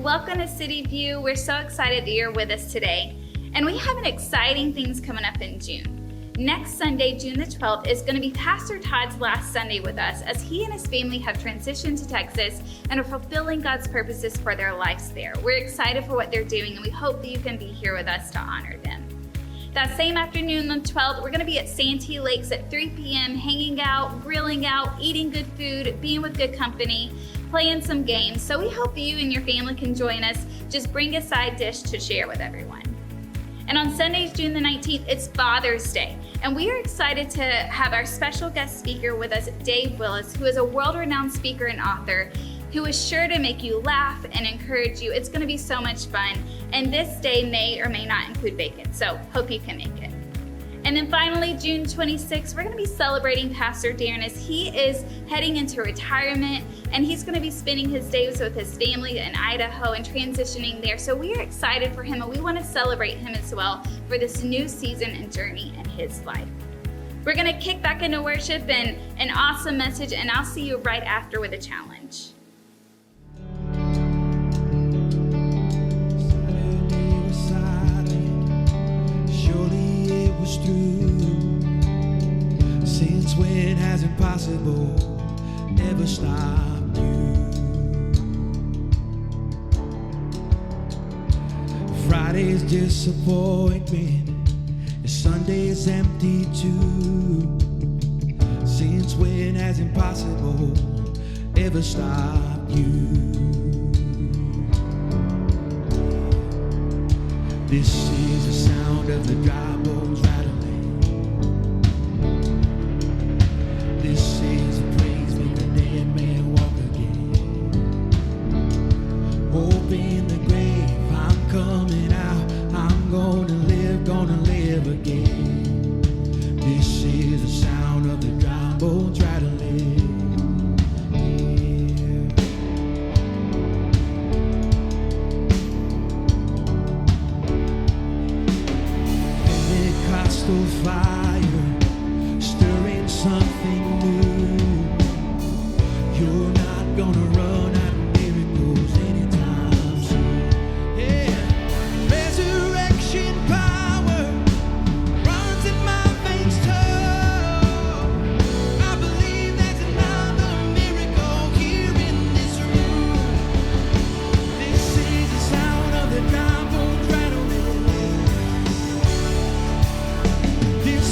Welcome to City View. We're so excited that you're with us today. And we have an exciting things coming up in June. Next Sunday, June the 12th, is going to be Pastor Todd's last Sunday with us as he and his family have transitioned to Texas and are fulfilling God's purposes for their lives there. We're excited for what they're doing, and we hope that you can be here with us to honor them. That same afternoon, the 12th, we're going to be at Santee Lakes at 3 p.m., hanging out, grilling out, eating good food, being with good company, playing some games. So we hope you and your family can join us. Just bring a side dish to share with everyone. And on Sunday, June the 19th, it's Father's Day. And we are excited to have our special guest speaker with us, Dave Willis, who is a world-renowned speaker and author who is sure to make you laugh and encourage you. It's going to be so much fun. And this day may or may not include bacon, so hope you can make it. And then finally, June 26th, we're going to be celebrating Pastor Darren as he is heading into retirement, and he's going to be spending his days with his family in Idaho and transitioning there. So we are excited for him, and we want to celebrate him as well for this new season and journey in his life. We're going to kick back into worship and an awesome message, and I'll see you right after with a challenge. Since when has impossible ever stopped you? Friday's disappointment and Sunday's empty too. Since when has impossible ever stopped you? This is the sound of the dry bones rattling. This is the praise make the dead man walk again. Hope in the grave, I'm coming out. I'm gonna live again. This is the sound of the dry bones rattling. Pentecostal fire, stirring something new. You're not gonna run out of miracles anytime soon. Yeah, resurrection power runs in my veins too. I believe there's another miracle here in this room. This is the sound of the dry bones rattling. This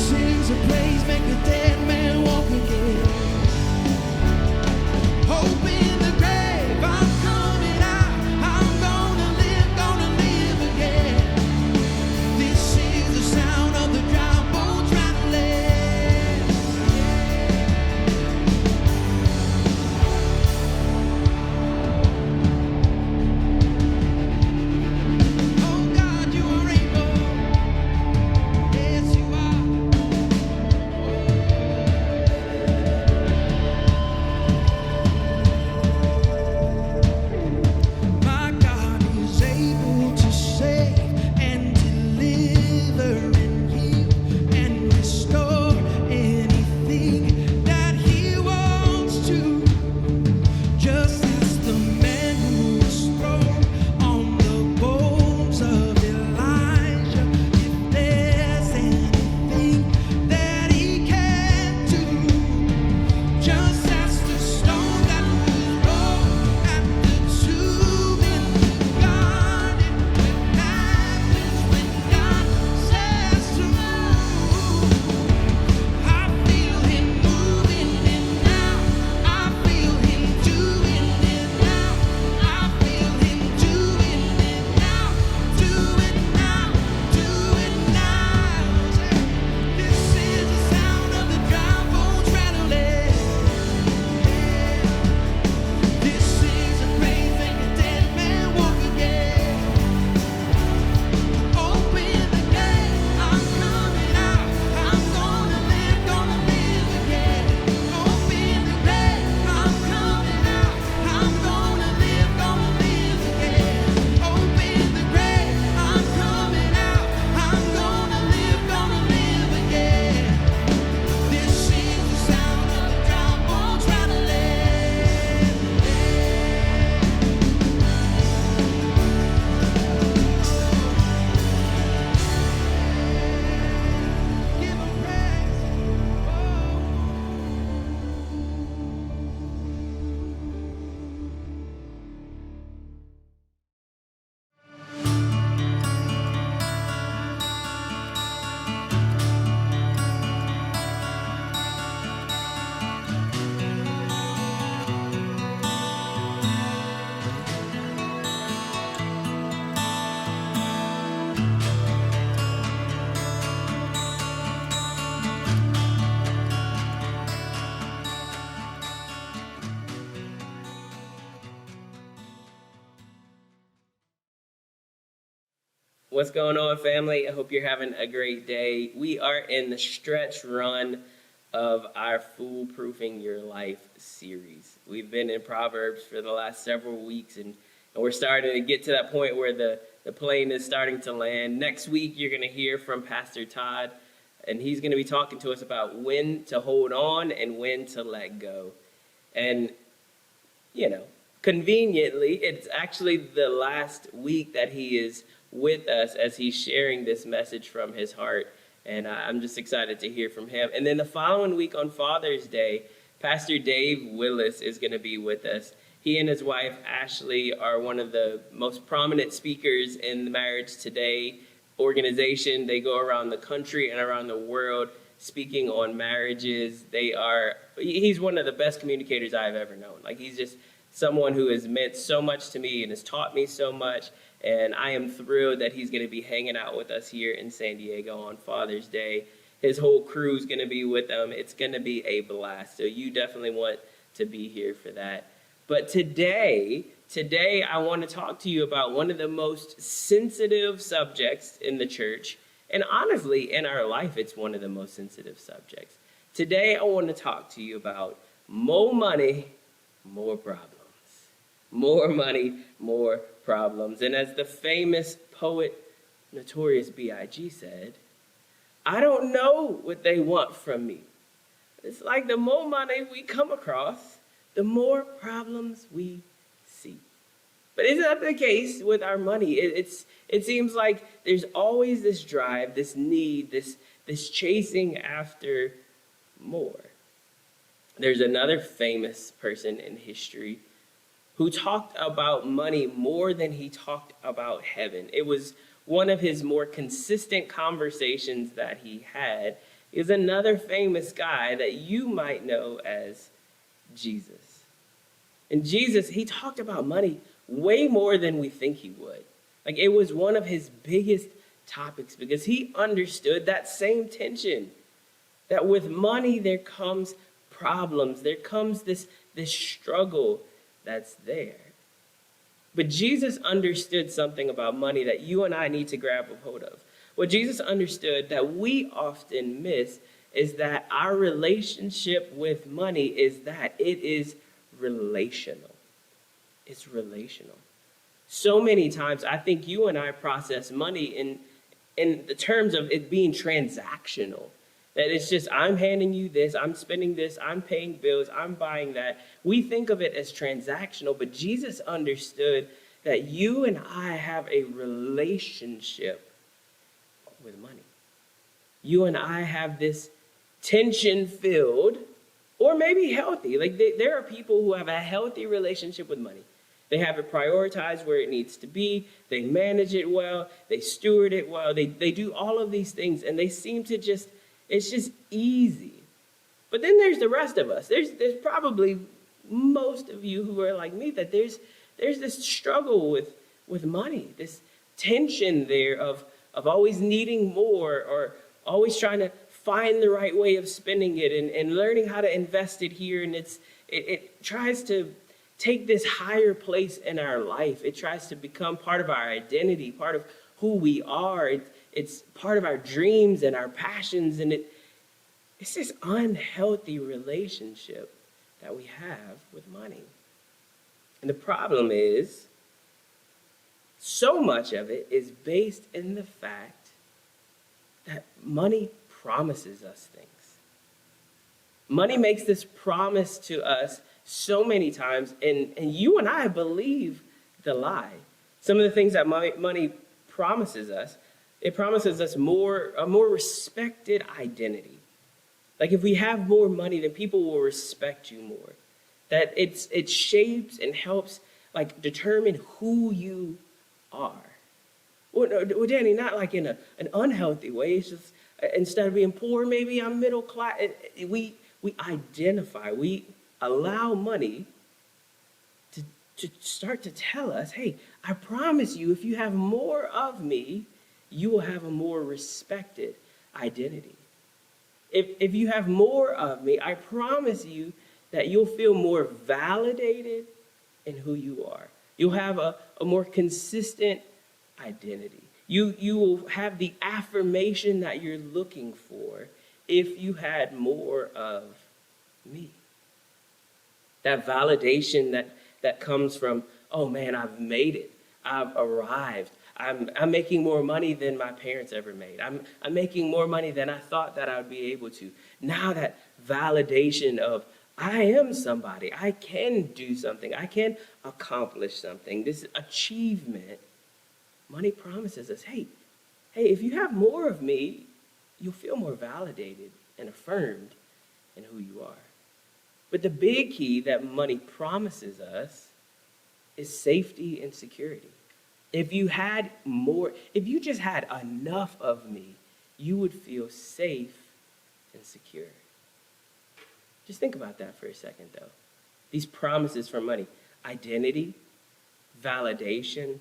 What's going on, family? I hope you're having a great day. We are in the stretch run of our Foolproofing Your Life series. We've been in Proverbs for the last several weeks, and we're starting to get to that point where the plane is starting to land. Next week, you're going to hear from Pastor Todd, and he's going to be talking to us about when to hold on and when to let go. And, conveniently, it's actually the last week that he is with us as he's sharing this message from his heart. And I'm just excited to hear from him. And then the following week on Father's Day, Pastor Dave Willis is going to be with us. He and his wife, Ashley, are one of the most prominent speakers in the Marriage Today organization. They go around the country and around the world speaking on marriages. He's one of the best communicators I've ever known. He's just someone who has meant so much to me and has taught me so much. And I am thrilled that he's going to be hanging out with us here in San Diego on Father's Day. His whole crew is going to be with him. It's going to be a blast. So you definitely want to be here for that. But today I want to talk to you about one of the most sensitive subjects in the church. And honestly, in our life, it's one of the most sensitive subjects. Today, I want to talk to you about more money, more problems. More money, more problems. And as the famous poet Notorious B.I.G. said, I don't know what they want from me. It's like the more money we come across, the more problems we see. But isn't that the case with our money? It seems like there's always this drive, this need, this chasing after more. There's another famous person in history who talked about money more than he talked about heaven. It was one of his more consistent conversations that he had. Is another famous guy that you might know as Jesus. And Jesus, he talked about money way more than we think he would. It was one of his biggest topics because he understood that same tension, that with money there comes problems, there comes this struggle that's there. But Jesus understood something about money that you and I need to grab a hold of. What Jesus understood that we often miss is that our relationship with money is that it is relational. It's relational. So many times I think you and I process money in the terms of it being transactional. That it's just, I'm handing you this, I'm spending this, I'm paying bills, I'm buying that. We think of it as transactional, but Jesus understood that you and I have a relationship with money. You and I have this tension-filled, or maybe healthy. There are people who have a healthy relationship with money. They have it prioritized where it needs to be. They manage it well. They steward it well. They do all of these things, and they seem to it's just easy. But then there's the rest of us. There's probably most of you who are like me, that there's this struggle with money, this tension there of always needing more or always trying to find the right way of spending it and learning how to invest it here. And it tries to take this higher place in our life. It tries to become part of our identity, part of who we are. It's part of our dreams and our passions, and it's this unhealthy relationship that we have with money. And the problem is, so much of it is based in the fact that money promises us things. Money makes this promise to us so many times, and you and I believe the lie. Some of the things that money promises us, it promises us a more respected identity. If we have more money, then people will respect you more. That it shapes and helps determine who you are. Well, Danny, not in an unhealthy way. It's just instead of being poor, maybe I'm middle class. We identify. We allow money to start to tell us, hey, I promise you, if you have more of me, you will have a more respected identity. If you have more of me, I promise you that you'll feel more validated in who you are. You'll have a more consistent identity. You will have the affirmation that you're looking for if you had more of me. That validation that comes from, oh man, I've made it. I've arrived. I'm making more money than my parents ever made. I'm making more money than I thought that I would be able to. Now that validation of I am somebody. I can do something. I can accomplish something. This achievement, money promises us, hey, if you have more of me, you'll feel more validated and affirmed in who you are. But the big key that money promises us is safety and security. If you had more, if you just had enough of me, you would feel safe and secure. Just think about that for a second, though. These promises from money: identity, validation,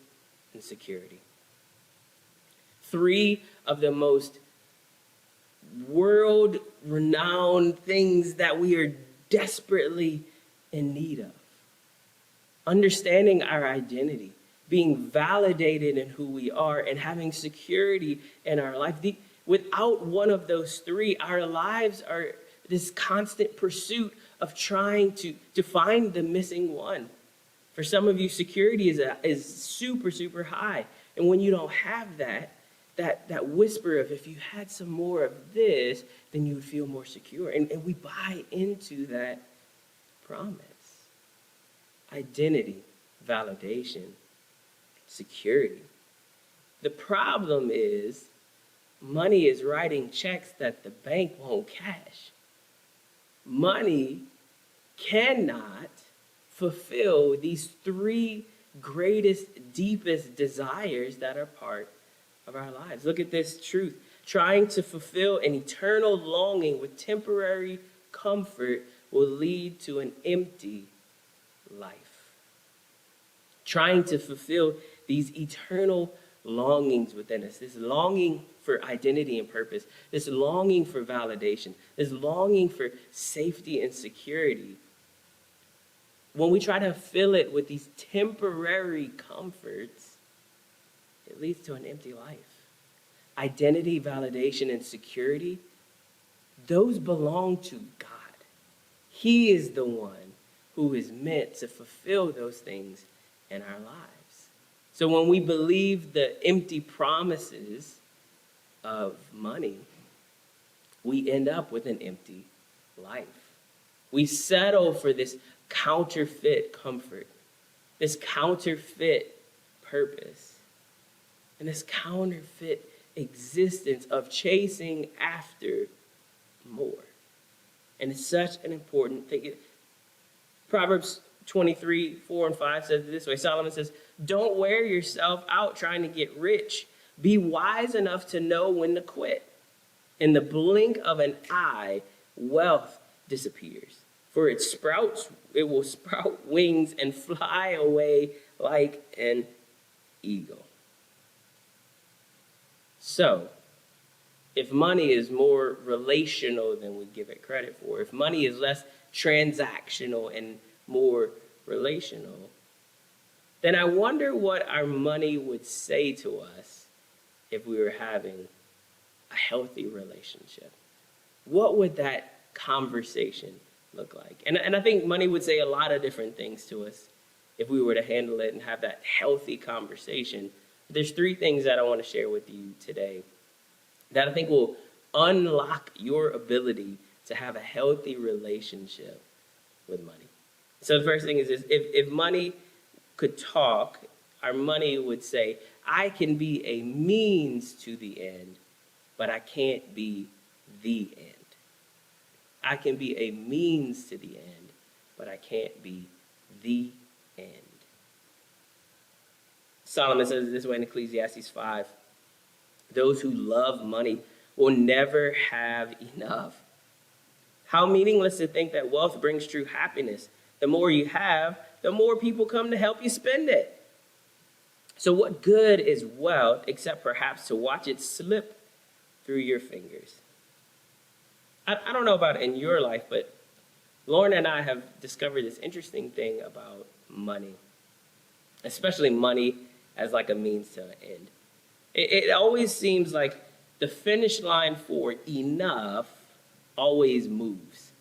and security. 3 of the most world-renowned things that we are desperately in need of. Understanding our identity, being validated in who we are, and having security in our life. Without one of those 3, our lives are this constant pursuit of trying to find the missing one. For some of you, security is super, super high. And when you don't have that whisper of, if you had some more of this, then you would feel more secure. And we buy into that promise. Identity, validation, security. The problem is money is writing checks that the bank won't cash. Money cannot fulfill these 3 greatest, deepest desires that are part of our lives. Look at this truth. Trying to fulfill an eternal longing with temporary comfort will lead to an empty life. Trying to fulfill these eternal longings within us, this longing for identity and purpose, this longing for validation, this longing for safety and security. When we try to fill it with these temporary comforts, it leads to an empty life. Identity, validation, and security, those belong to God. He is the one who is meant to fulfill those things in our lives. So when we believe the empty promises of money, we end up with an empty life. We settle for this counterfeit comfort, this counterfeit purpose, and this counterfeit existence of chasing after more. And it's such an important thing. Proverbs 23, 4 and 5 says it this way. Solomon says, don't wear yourself out trying to get rich. Be wise enough to know when to quit. In the blink of an eye, wealth disappears. For it will sprout wings and fly away like an eagle. So, if money is more relational than we give it credit for, if money is less transactional and more relational, then I wonder what our money would say to us if we were having a healthy relationship. What would that conversation look like? And I think money would say a lot of different things to us if we were to handle it and have that healthy conversation. There's 3 things that I want to share with you today that I think will unlock your ability to have a healthy relationship with money. So the first thing is this: if money could talk, our money would say, I can be a means to the end, but I can't be the end. I can be a means to the end, but I can't be the end. Solomon says it this way in Ecclesiastes 5. Those who love money will never have enough. How meaningless to think that wealth brings true happiness. The more you have, the more people come to help you spend it. So what good is wealth except perhaps to watch it slip through your fingers? I don't know about in your life, but Lauren and I have discovered this interesting thing about money, especially money as like a means to an end. It always seems like the finish line for enough always moves.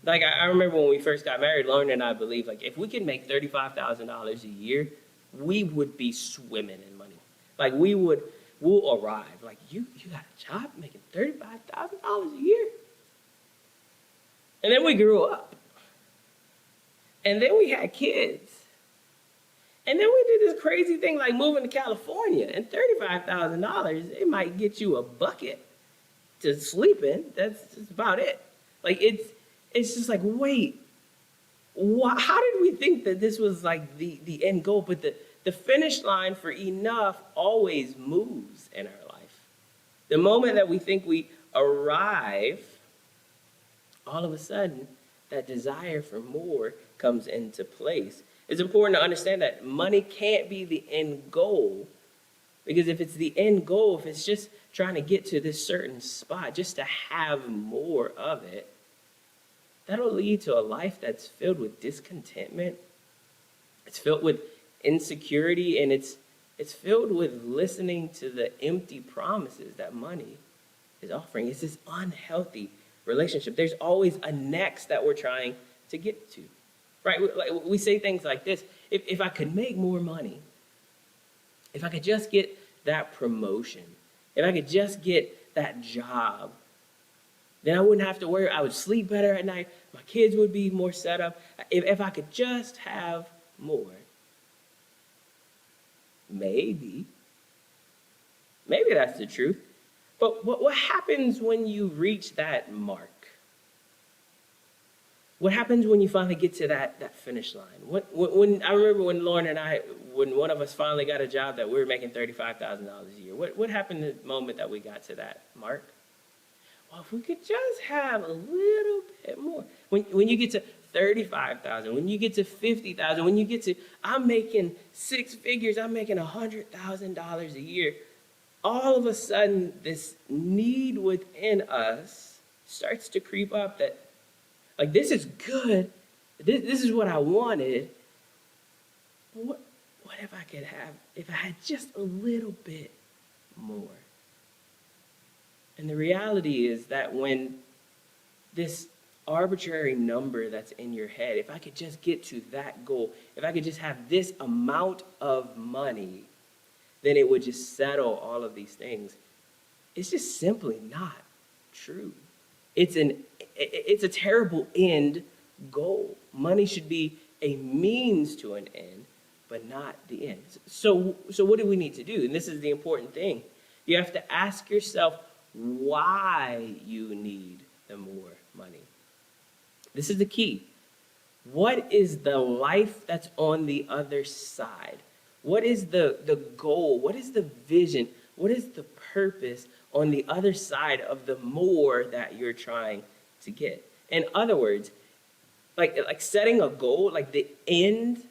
Like I remember when we first got married, Lauren and I believed like if we could make $35,000 a year, we would be swimming in money. Like we'll arrive. Like you got a job making $35,000 a year. And then we grew up. And then we had kids. And then we did this crazy thing like moving to California. And $35,000, it might get you a bucket to sleep in. That's just about it. Like it's just like, wait, how did we think that this was like the end goal? But the finish line for enough always moves in our life. The moment that we think we arrive, all of a sudden, that desire for more comes into place. It's important to understand that money can't be the end goal, because if it's the end goal, if it's just trying to get to this certain spot, just to have more of it, that'll lead to a life that's filled with discontentment. It's filled with insecurity, and it's filled with listening to the empty promises that money is offering. It's this unhealthy relationship. There's always a next that we're trying to get to, right? Like we say things like this: if I could make more money, if I could just get that promotion, if I could just get that job, then I wouldn't have to worry. I would sleep better at night. My kids would be more set up. If I could just have more. Maybe that's the truth. But what happens when you reach that mark? What happens when you finally get to that finish line? When I remember when Lauren and I, when one of us finally got a job that we were making $35,000 a year, what happened the moment that we got to that mark? Well, if we could just have a little bit more. When you get to 35,000, when you get to 50,000, when you get to, I'm making six figures, I'm making $100,000 a year, all of a sudden this need within us starts to creep up that, like, this is good, this is what I wanted. What if I could have, if I had just a little bit more? And the reality is that when this arbitrary number that's in your head, if I could just get to that goal, if I could just have this amount of money, then it would just settle all of these things. It's just simply not true. It's a terrible end goal. Money should be a means to an end, but not the end. So what do we need to do? And this is the important thing. You have to ask yourself why you need the more money. This is the key. What is the life that's on the other side? What is the goal? What is the vision? What is the purpose on the other side of the more that you're trying to get? In other words, like setting a goal, like the end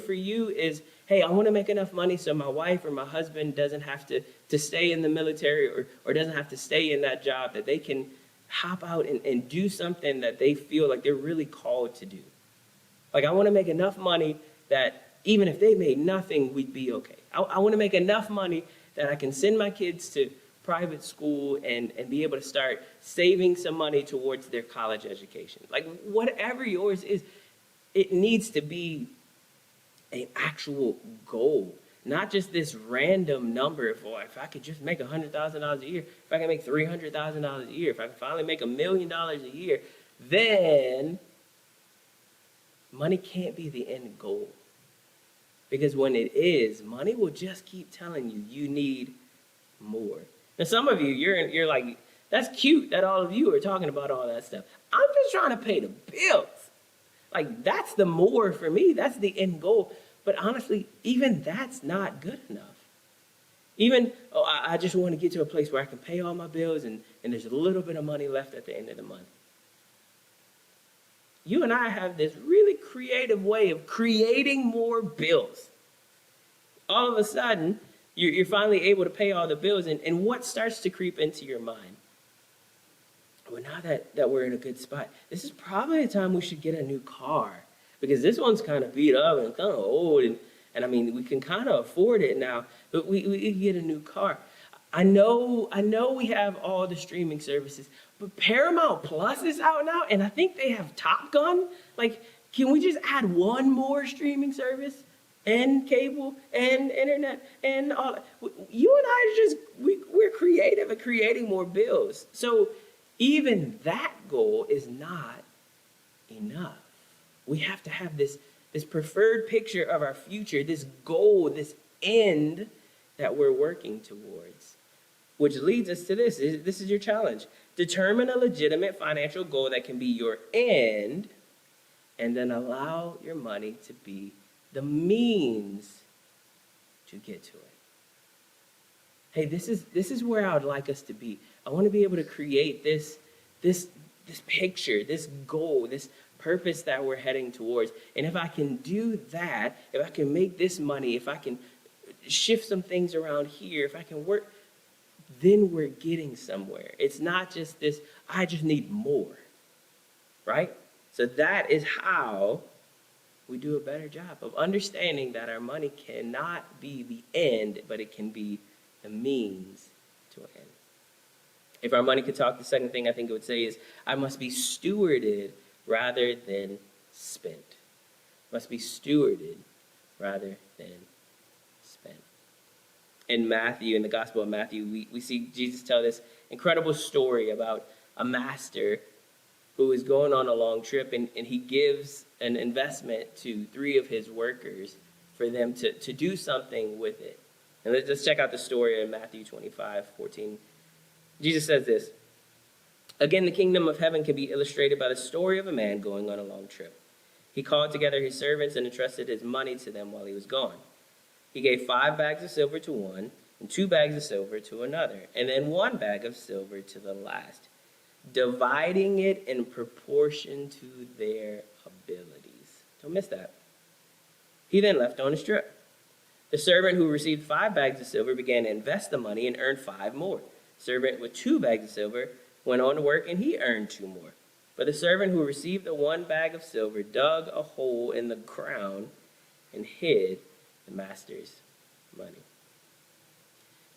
for you is, hey, I want to make enough money so my wife or my husband doesn't have to stay in the military or doesn't have to stay in that job, that they can hop out and do something that they feel like they're really called to do. Like, I want to make enough money that even if they made nothing, we'd be okay. I want to make enough money that I can send my kids to private school and be able to start saving some money towards their college education. Like, whatever yours is, it needs to be an actual goal, not just this random number. If I could just make $100,000 a year, if I can make $300,000 a year, if I can finally make $1 million a year, then money can't be the end goal. Because when it is, money will just keep telling you you need more. Now, some of you, you're like, that's cute that all of you are talking about all that stuff. I'm just trying to pay the bills. Like, that's the more for me. That's the end goal. But honestly, even that's not good enough. Even, I just want to get to a place where I can pay all my bills and there's a little bit of money left at the end of the month. You and I have this really creative way of creating more bills. All of a sudden, you're finally able to pay all the bills, and what starts to creep into your mind? Well, now that we're in a good spot, this is probably the time we should get a new car, because this one's kind of beat up and kind of old, and And I mean, we can kind of afford it now, but we can get a new car. I know we have all the streaming services, but Paramount Plus is out now, and I think they have Top Gun. Like, can we just add one more streaming service and cable and internet and all? You and I are we're creative at creating more bills. So even that goal is not enough. We have to have this preferred picture of our future, this goal, this end that we're working towards. Which leads us to this. This is your challenge. Determine a legitimate financial goal that can be your end, and then allow your money to be the means to get to it. Hey, this is where I would like us to be. I want to be able to create this picture, this goal, this purpose that we're heading towards. And if I can do that, if I can make this money, if I can shift some things around here, if I can work, then we're getting somewhere. It's not just this, I just need more, right? So that is how we do a better job of understanding that our money cannot be the end, but it can be the means to an end. If our money could talk, the second thing I think it would say is, I must be stewarded rather than spent. Must be stewarded rather than spent. In Matthew, in the Gospel of Matthew, we see Jesus tell this incredible story about a master who is going on a long trip, and he gives an investment to 3 of his workers for them to do something with it. And let's check out the story in Matthew 25:14. Jesus says this, "Again, the kingdom of heaven can be illustrated by the story of a man going on a long trip. He called together his servants and entrusted his money to them while he was gone. He gave 5 bags of silver to one, and 2 bags of silver to another, and then 1 bag of silver to the last, dividing it in proportion to their abilities." Don't miss that. He then left on his trip. The servant who received 5 bags of silver began to invest the money and earned 5 more. The servant with 2 bags of silver went on to work, and he earned 2 more. But the servant who received the 1 bag of silver dug a hole in the ground and hid the master's money.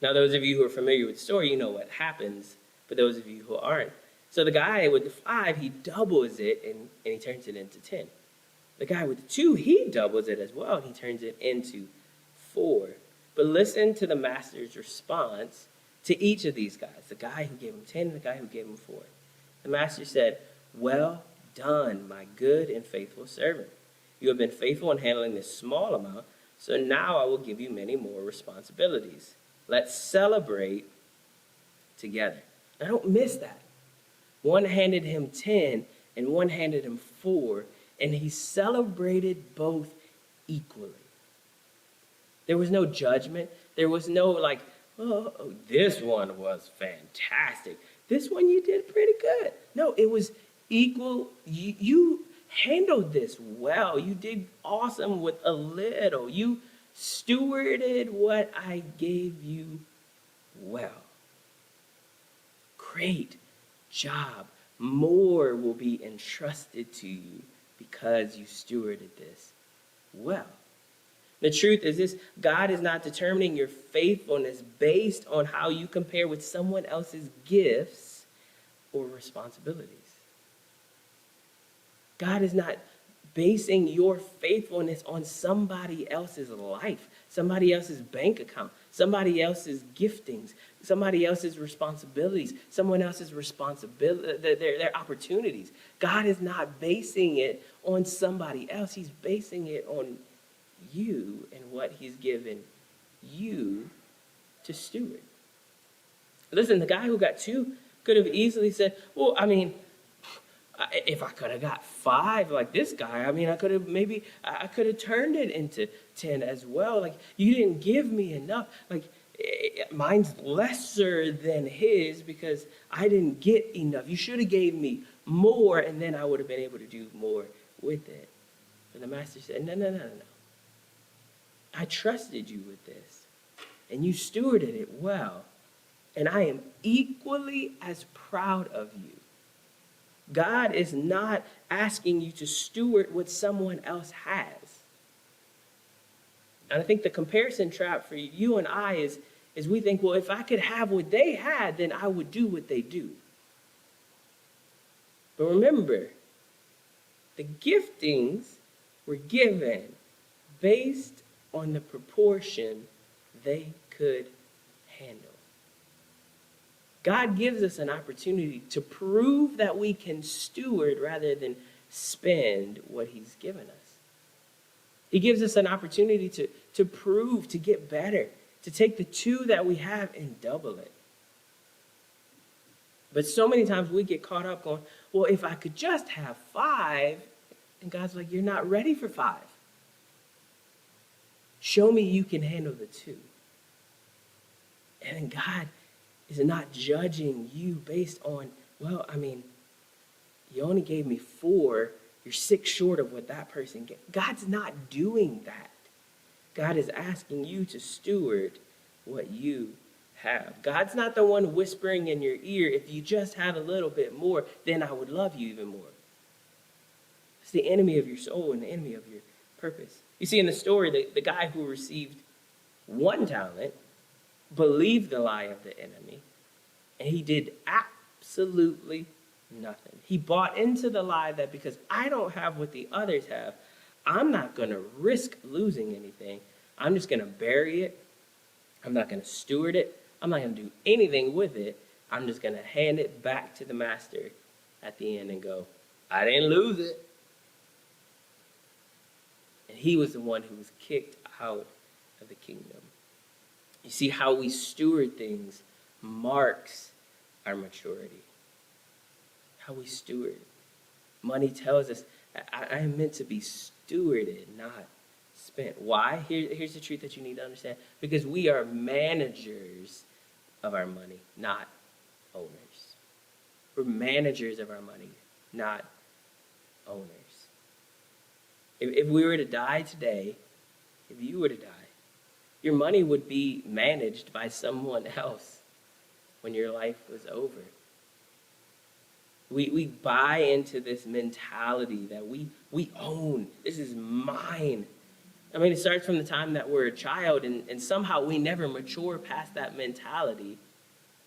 Now, those of you who are familiar with the story, you know what happens. But those of you who aren't, so the guy with the 5, he doubles it and he turns it into 10. The guy with the 2, he doubles it as well, and he turns it into 4. But listen to the master's response to each of these guys. The guy who gave him 10 and the guy who gave him 4. The master said, "Well done, my good and faithful servant. You have been faithful in handling this small amount, so now I will give you many more responsibilities. Let's celebrate together." Now don't miss that. One handed him 10 and one handed him 4, and he celebrated both equally. There was no judgment. There was no like, oh, this one was fantastic. This one you did pretty good. No, it was equal. You handled this well. You did awesome with a little. You stewarded what I gave you well. Great job. More will be entrusted to you because you stewarded this well. The truth is this: God is not determining your faithfulness based on how you compare with someone else's gifts or responsibilities. God is not basing your faithfulness on somebody else's life, somebody else's bank account, somebody else's giftings, somebody else's responsibilities, someone else's their opportunities. God is not basing it on somebody else. He's basing it on you and what he's given you to steward. Listen, the guy who got 2 could have easily said, well, I mean, if I could have got 5 like this guy, I mean, I could have turned it into 10 as well. Like, you didn't give me enough. Like, mine's lesser than his because I didn't get enough. You should have gave me more, and then I would have been able to do more with it. But the master said, no. I trusted you with this, and you stewarded it well, and I am equally as proud of you. God is not asking you to steward what someone else has. And I think the comparison trap for you and I is we think, well, if I could have what they had, then I would do what they do. But remember, the giftings were given based on the proportion they could handle. God gives us an opportunity to prove that we can steward rather than spend what he's given us. He gives us an opportunity to prove, to get better, to take the 2 that we have and double it. But so many times we get caught up going, well, if I could just have 5, and God's like, you're not ready for 5. Show me you can handle the 2. And then God is not judging you based on, well, I mean, you only gave me 4, you're 6 short of what that person gave. God's not doing that. God is asking you to steward what you have. God's not the one whispering in your ear, if you just had a little bit more, then I would love you even more. It's the enemy of your soul and the enemy of your purpose. You see in the story, the guy who received 1 talent believed the lie of the enemy, and he did absolutely nothing. He bought into the lie that because I don't have what the others have, I'm not going to risk losing anything. I'm just going to bury it. I'm not going to steward it. I'm not going to do anything with it. I'm just going to hand it back to the master at the end and go, I didn't lose it. And he was the one who was kicked out of the kingdom. You see, how we steward things marks our maturity. How we steward. Money tells us, I am meant to be stewarded, not spent. Why? Here's the truth that you need to understand. Because we are managers of our money, not owners. We're managers of our money, not owners. If we were to die today, if you were to die, your money would be managed by someone else when your life was over. We buy into this mentality that we own. This is mine. I mean, it starts from the time that we're a child, and somehow we never mature past that mentality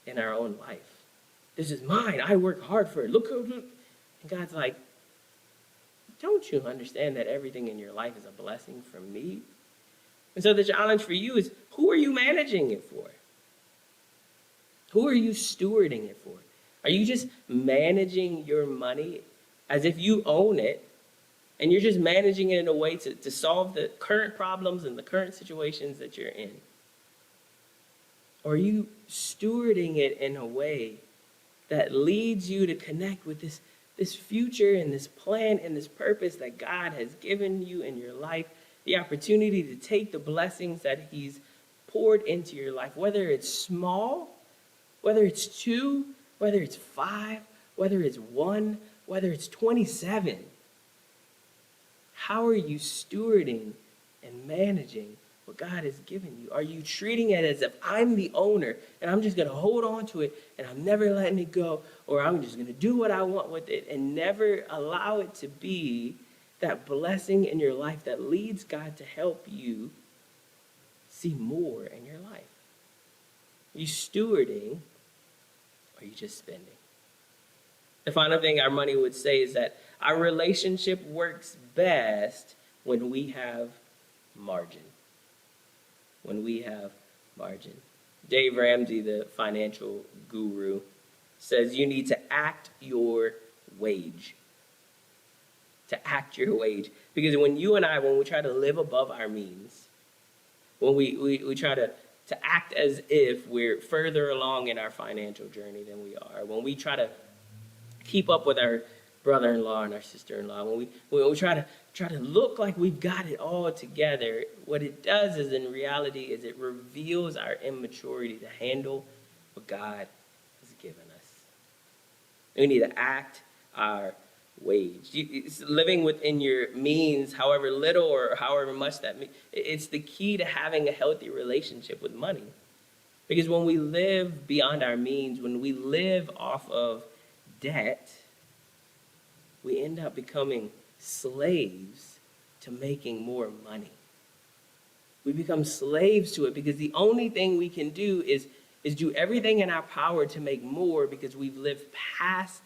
in our own life. This is mine. I work hard for it. Look. And God's like, don't you understand that everything in your life is a blessing from me? And so the challenge for you is, who are you managing it for? Who are you stewarding it for? Are you just managing your money as if you own it, and you're just managing it in a way to solve the current problems and the current situations that you're in? Or are you stewarding it in a way that leads you to connect with this future and this plan and this purpose that God has given you in your life, the opportunity to take the blessings that he's poured into your life, whether it's small, whether it's 2, whether it's 5, whether it's 1, whether it's 27. How are you stewarding and managing what God has given you? Are you treating it as if I'm the owner and I'm just going to hold on to it and I'm never letting it go, or I'm just going to do what I want with it and never allow it to be that blessing in your life that leads God to help you see more in your life? Are you stewarding, or are you just spending? The final thing our money would say is that our relationship works best when we have margin. When we have margin. Dave Ramsey, the financial guru, says you need to act your wage. To act your wage. Because when you and I, when we try to live above our means, when we try to act as if we're further along in our financial journey than we are, when we try to keep up with our brother-in-law and our sister-in-law, when we try to look like we've got it all together, what it does is, in reality, is it reveals our immaturity to handle what God has given us. We need to act our wage. It's living within your means, however little or however much that means. It's the key to having a healthy relationship with money. Because when we live beyond our means, when we live off of debt, we end up becoming slaves to making more money. We become slaves to it because the only thing we can do is do everything in our power to make more because we've lived past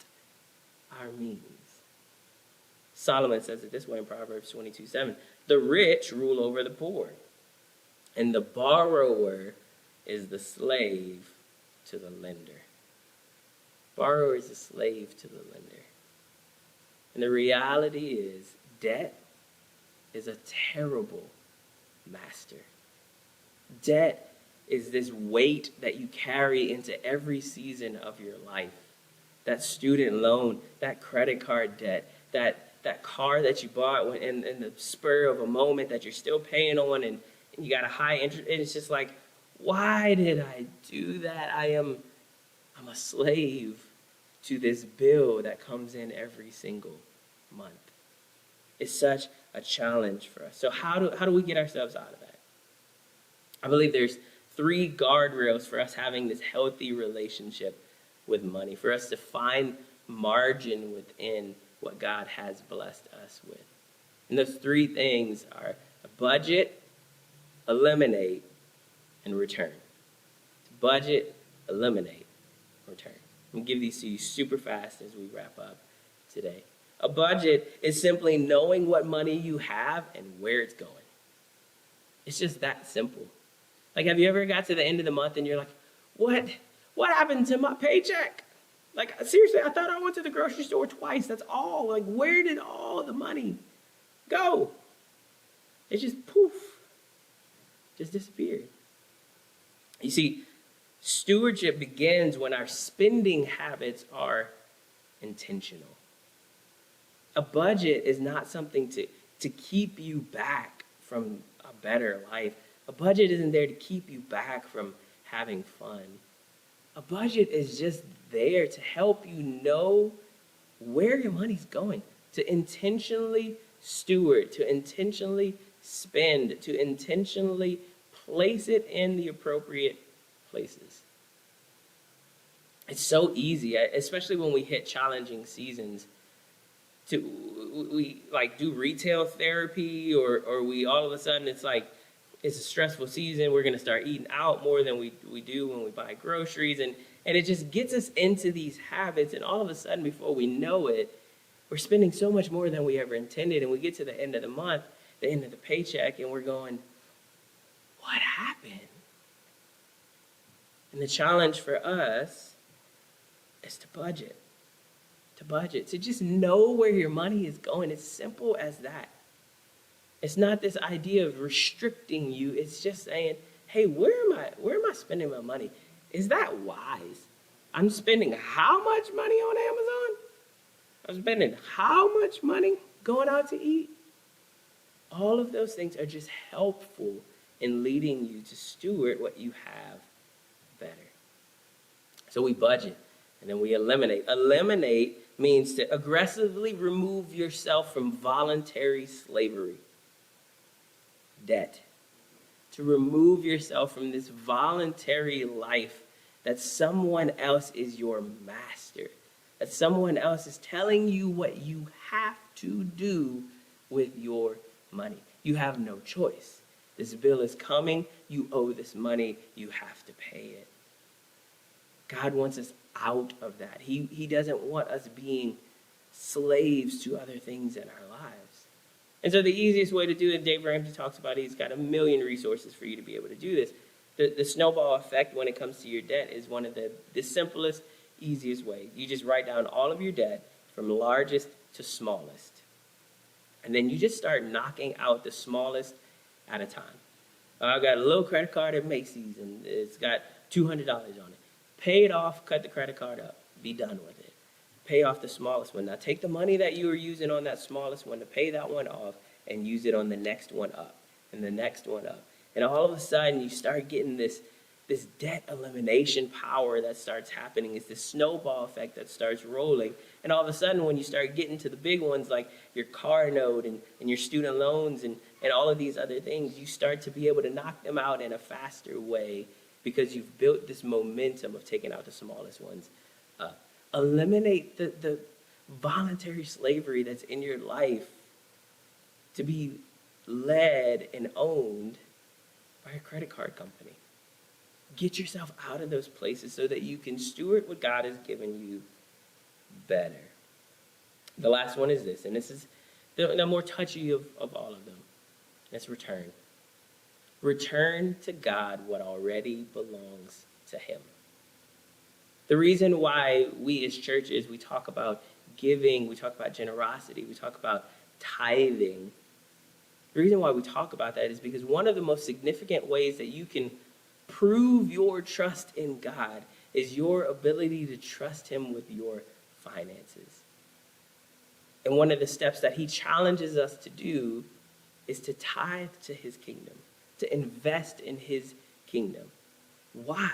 our means. Solomon says it this way in Proverbs 22:7. The rich rule over the poor, and the borrower is the slave to the lender. Borrower is a slave to the lender. And the reality is, debt is a terrible master. Debt is this weight that you carry into every season of your life. That student loan, that credit card debt, that car that you bought in the spur of a moment that you're still paying on and you got a high interest. And it's just like, why did I do that? I'm a slave to this bill that comes in every single month. It's such a challenge for us. So how do we get ourselves out of that? I believe there's 3 guardrails for us having this healthy relationship with money, for us to find margin within what God has blessed us with. And those 3 things are a budget, eliminate, and return. Budget, eliminate, return. I'm going to give these to you super fast as we wrap up today. A budget is simply knowing what money you have and where it's going. It's just that simple. Like, have you ever got to the end of the month and you're like, what happened to my paycheck? Like, seriously, I thought I went to the grocery store twice. That's all. Like, where did all the money go? It just poof, just disappeared. You see, stewardship begins when our spending habits are intentional. A budget is not something to keep you back from a better life. A budget isn't there to keep you back from having fun. A budget is just there to help you know where your money's going, to intentionally steward, to intentionally spend, to intentionally place it in the appropriate places. It's so easy, especially when we hit challenging seasons, we like do retail therapy or we all of a sudden it's like it's a stressful season. We're going to start eating out more than we do when we buy groceries. And it just gets us into these habits. And all of a sudden, before we know it, we're spending so much more than we ever intended. And we get to the end of the month, the end of the paycheck, and we're going, what happened? And the challenge for us is to budget. To just know where your money is going. It's simple as that. It's not this idea of restricting you. It's just saying, hey, where am I spending my money? Is that wise? I'm spending how much money on Amazon? I'm spending how much money going out to eat? All of those things are just helpful in leading you to steward what you have better. So we budget and then we eliminate. Eliminate means to aggressively remove yourself from voluntary slavery. Debt. To remove yourself from this voluntary life that someone else is your master, that someone else is telling you what you have to do with your money. You have no choice. This bill is coming. You owe this money. You have to pay it. God wants us out of that. He doesn't want us being slaves to other things in our lives. And so the easiest way to do it, Dave Ramsey talks about, he's got a million resources for you to be able to do this. The snowball effect when it comes to your debt is one of the simplest, easiest ways. You just write down all of your debt from largest to smallest. And then you just start knocking out the smallest at a time. I've got a little credit card at Macy's and it's got $200 on it. Pay it off, cut the credit card up, be done with it. Pay off the smallest one. Now take the money that you were using on that smallest one to pay that one off and use it on the next one up and the next one up. And all of a sudden you start getting this debt elimination power that starts happening. It's this snowball effect that starts rolling. And all of a sudden when you start getting to the big ones like your car note and your student loans and all of these other things, you start to be able to knock them out in a faster way because you've built this momentum of taking out the smallest ones up. Eliminate the voluntary slavery that's in your life to be led and owned by a credit card company. Get yourself out of those places so that you can steward what God has given you better. The last one is this, and this is the more touchy of all of them. It's return. Return to God what already belongs to him. The reason why we as churches, we talk about giving, we talk about generosity, we talk about tithing. The reason why we talk about that is because one of the most significant ways that you can prove your trust in God is your ability to trust him with your finances. And one of the steps that he challenges us to do is to tithe to his kingdom, to invest in his kingdom. Why?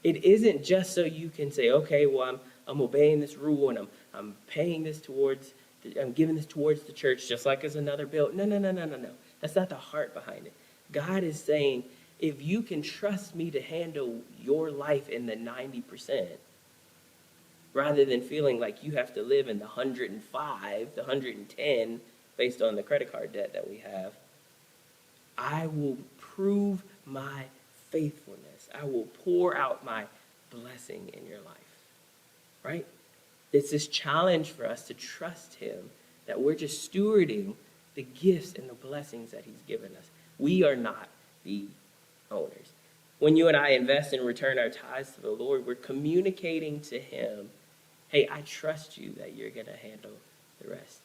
It isn't just so you can say, okay, well, I'm obeying this rule and I'm paying this towards, I'm giving this towards the church just like as another bill. No. That's not the heart behind it. God is saying, if you can trust me to handle your life in the 90%, rather than feeling like you have to live in the 105, the 110, based on the credit card debt that we have, I will prove my faithfulness. I will pour out my blessing in your life, right? It's this challenge for us to trust him, that we're just stewarding the gifts and the blessings that he's given us. We are not the owners. When you and I invest and return our tithes to the Lord, we're communicating to him, hey, I trust you that you're going to handle the rest.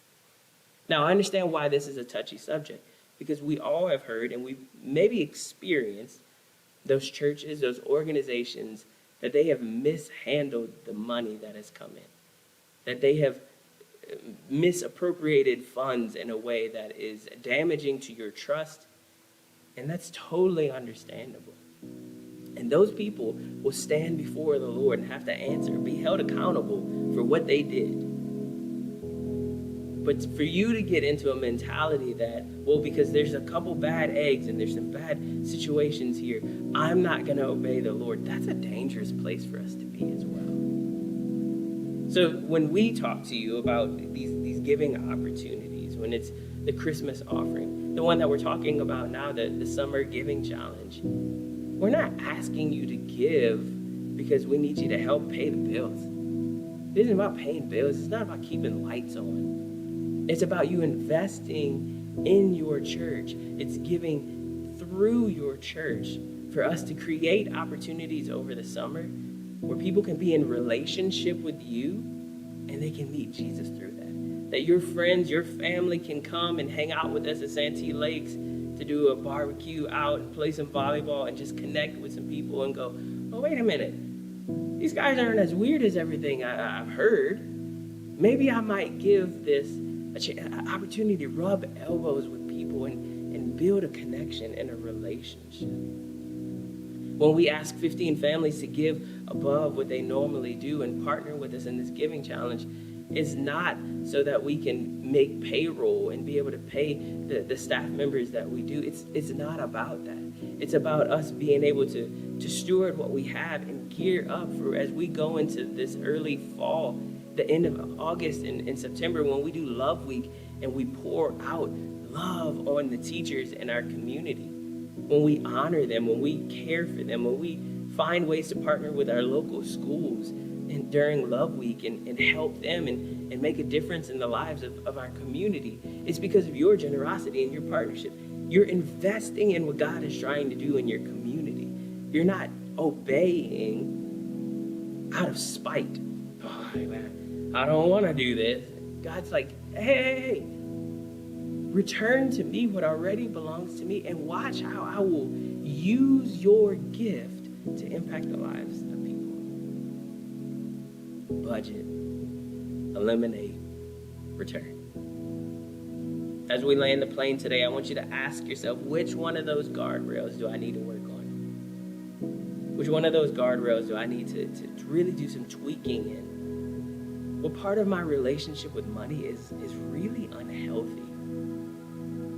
Now, I understand why this is a touchy subject, because we all have heard and we've maybe experienced those churches, those organizations, that they have mishandled the money that has come in, that they have misappropriated funds in a way that is damaging to your trust, and that's totally understandable. And those people will stand before the Lord and have to answer, be held accountable for what they did. But for you to get into a mentality that, well, because there's a couple bad eggs and there's some bad situations here, I'm not going to obey the Lord, that's a dangerous place for us to be as well. So when we talk to you about these giving opportunities, when it's the Christmas offering, the one that we're talking about now, the summer giving challenge, we're not asking you to give because we need you to help pay the bills. It isn't about paying bills. It's not about keeping lights on. It's about you investing in your church. It's giving through your church for us to create opportunities over the summer where people can be in relationship with you and they can meet Jesus through that. That your friends, your family can come and hang out with us at Santee Lakes to do a barbecue out and play some volleyball and just connect with some people and go, oh, wait a minute. These guys aren't as weird as everything I've heard. Maybe I might give this an opportunity to rub elbows with people and build a connection and a relationship. When we ask 15 families to give above what they normally do and partner with us in this giving challenge, it's not so that we can make payroll and be able to pay the staff members that we do. It's not about that. It's about us being able to steward what we have and gear up for as we go into this early fall, the end of August and September, when we do Love Week and we pour out love on the teachers in our community. When we honor them, when we care for them, when we find ways to partner with our local schools and during Love Week and help them and make a difference in the lives of our community, it's because of your generosity and your partnership. You're investing in what God is trying to do in your community. You're not obeying out of spite. Oh, man, I don't want to do this. God's like, hey, return to me what already belongs to me and watch how I will use your gift to impact the lives of people. Budget, eliminate, return. As we land the plane today, I want you to ask yourself, which one of those guardrails do I need to work on? Which one of those guardrails do I need to really do some tweaking in? What part of my relationship with money is really unhealthy?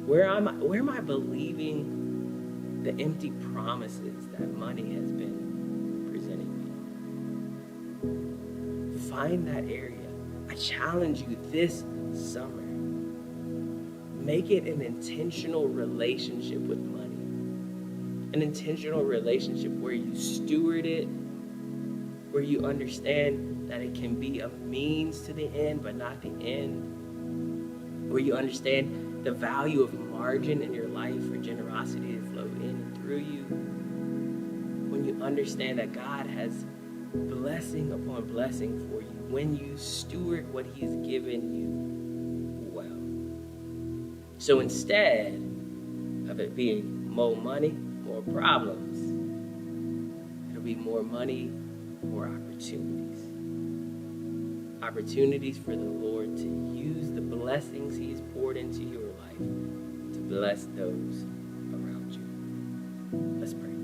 Where am I believing the empty promises that money has been presenting me? Find that area. I challenge you this summer. Make it an intentional relationship with money. an intentional relationship where you steward it, where you understand that it can be a means to the end, but not the end, where you understand the value of margin in your life for generosity to flow in and through you, when you understand that God has blessing upon blessing for you, when you steward what he's given you well. So instead of it being more money, more problems, it'll be more money, more opportunities. Opportunities for the Lord to use the blessings he's poured into your life to bless those around you. Let's pray.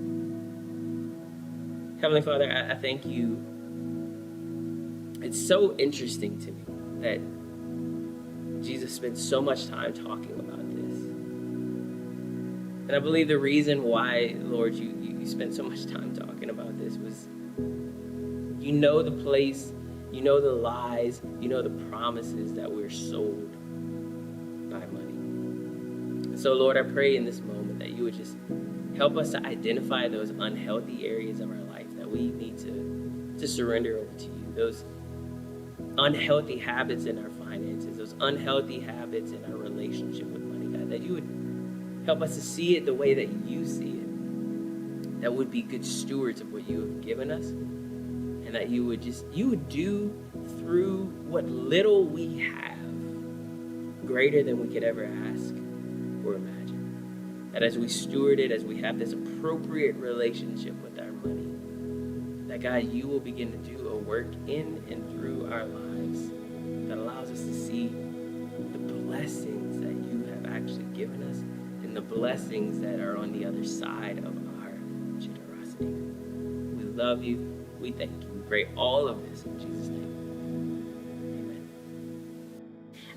Heavenly Father, I thank you. It's so interesting to me that Jesus spent so much time talking about this. And I believe the reason why, Lord, you spent so much time talking about this was you know the place, you know the lies, you know the promises that we're sold by money. And so, Lord, I pray in this moment that you would just help us to identify those unhealthy areas of our life that we need to surrender over to you. Those unhealthy habits in our finances, those unhealthy habits in our relationship with money, God, that you would help us to see it the way that you see it, that would be good stewards of what you have given us, and that you would do through what little we have greater than we could ever ask or imagine. That as we steward it, as we have this appropriate relationship with our money, that God, you will begin to do a work in and through our lives that allows us to see the blessings that you have actually given us and the blessings that are on the other side of our generosity. We love you. We thank you. We pray all of this in Jesus' name. Amen.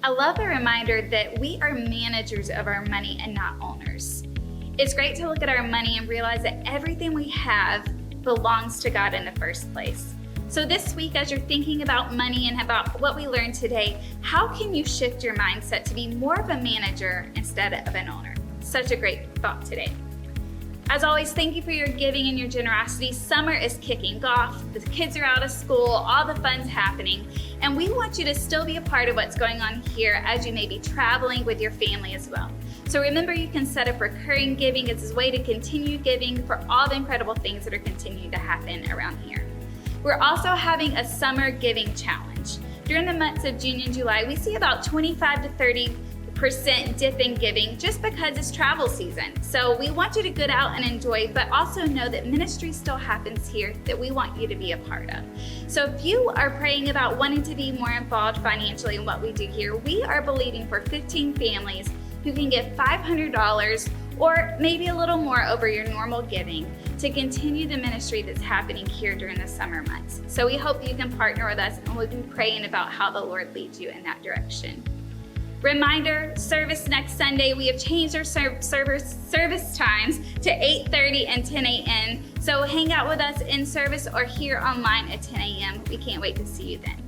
I love the reminder that we are managers of our money and not owners. It's great to look at our money and realize that everything we have belongs to God in the first place. So this week, as you're thinking about money and about what we learned today, how can you shift your mindset to be more of a manager instead of an owner? Such a great thought today. As always, thank you for your giving and your generosity. Summer is kicking off. The kids are out of school. All the fun's happening. And we want you to still be a part of what's going on here as you may be traveling with your family as well. So remember, you can set up recurring giving as a way to continue giving for all the incredible things that are continuing to happen around here. We're also having a summer giving challenge. During the months of June and July, we see about 25 to 30% dip in giving just because it's travel season. So we want you to get out and enjoy, but also know that ministry still happens here that we want you to be a part of. So if you are praying about wanting to be more involved financially in what we do here, we are believing for 15 families who can give $500 or maybe a little more over your normal giving to continue the ministry that's happening here during the summer months. So we hope you can partner with us, and we'll be praying about how the Lord leads you in that direction. Reminder, service next Sunday. We have changed our service times to 8:30 and 10 a.m. So hang out with us in service or here online at 10 a.m. We can't wait to see you then.